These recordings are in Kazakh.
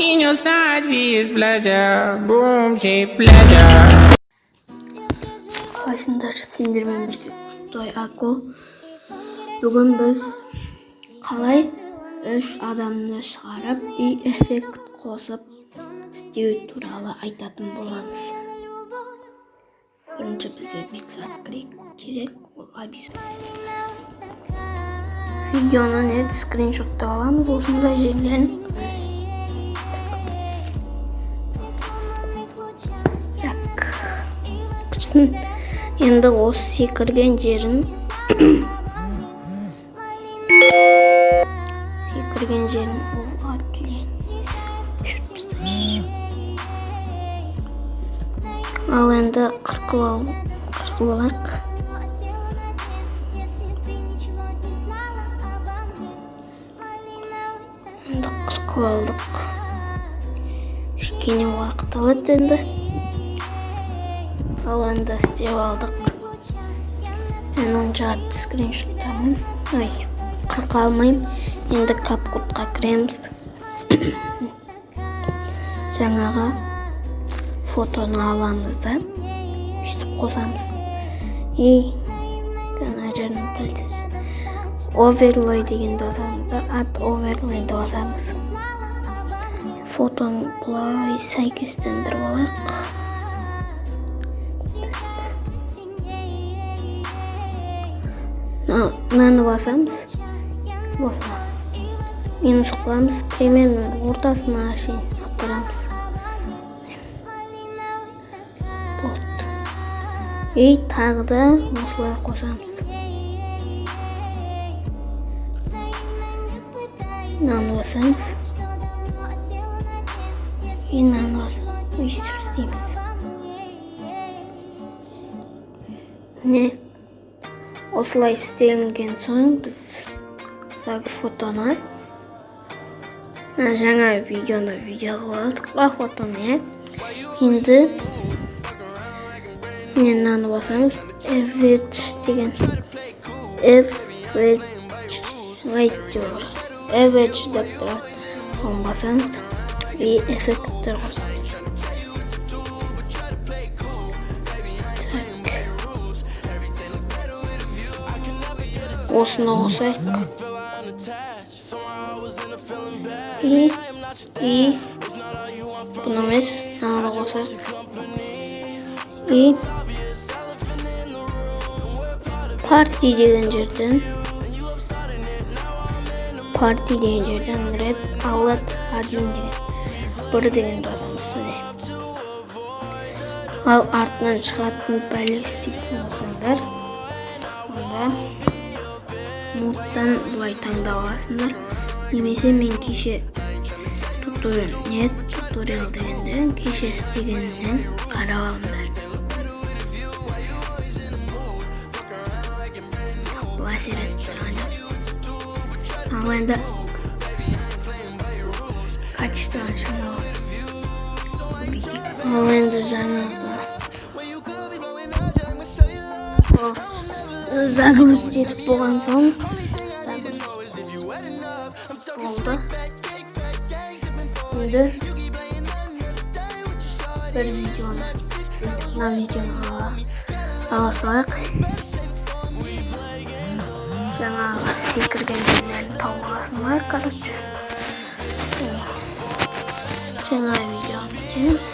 In your snatch is pleasure, boom, she pleasure. Қалайсыңдар, сендермен бірге Құдай Аку. Бүгін біз қалай 3 адамны шығарып эффект қосып істеу туралы айтатын боламыз. Бірінші бізге Pixar керек, ол видеоны скриншоттап аламыз, осындай жерлерін. Енді осы секірген жерін ал енді қырқып алайық. Енді қырқып алдық. Кішкене уақыт алады енді. Ал енді істеп алдық. Мен онша скриншоттамын. Қырқа алмайым. Енді капкутқа кіреміз. Жаңаға фотоны аламыз да үстіп қосамыз. Жаңа жерін білесіз. Оверлой дегенді басамыз да, оверлойды басамыз. Фотоны бұлай сәйкестендіріп алайық. Мынаны басамыз. Минус қыламыз, примерно ортасына шейін апарамыз. Тағы да осылай қосамыз. Мынаны басамыз. Мынаны басамыз. Өйстіп істейміз. Осылай істелінген соң біз фотоны жаңа видеоны қылып алдық фотоны. Енді мынаны басамыз. Average деген average деп тұрады. Оны басамыз. Эффекттер қосамыз. Осыны қосайық. Бұны емес, мынаны қосайық. Парти деген жерден red alert 1 деген жазамыз. Ал артынан шығатын бәлек істейтін болсаңдар, онда модтан бұлай таңдап аласыңдар. Немесе мен кеше туториал дегенде кеше істегеннен қарап алыңдар. Бұл әсер етті. Ал енді качествоны шамалы. Ал енді жаңағы загруз етіп болған соң болды. Енді бір видеоны ала салайық. Жаңағы секірген жерлерін тауып аласыңдар, короче. Жаңа видеоны өтеміз.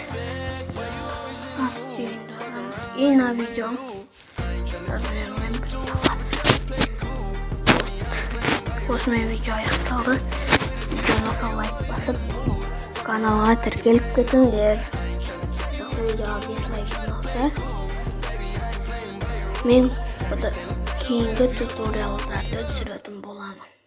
Ена видео жазбермен бірге аламыз. Осымен видео аяқталды. Видеоны лайк басып, каналға тіркеліп кетіңдер. Осы видеоға 5 лайк алса, мен кейінгі туториалдарды түсіретін боламын.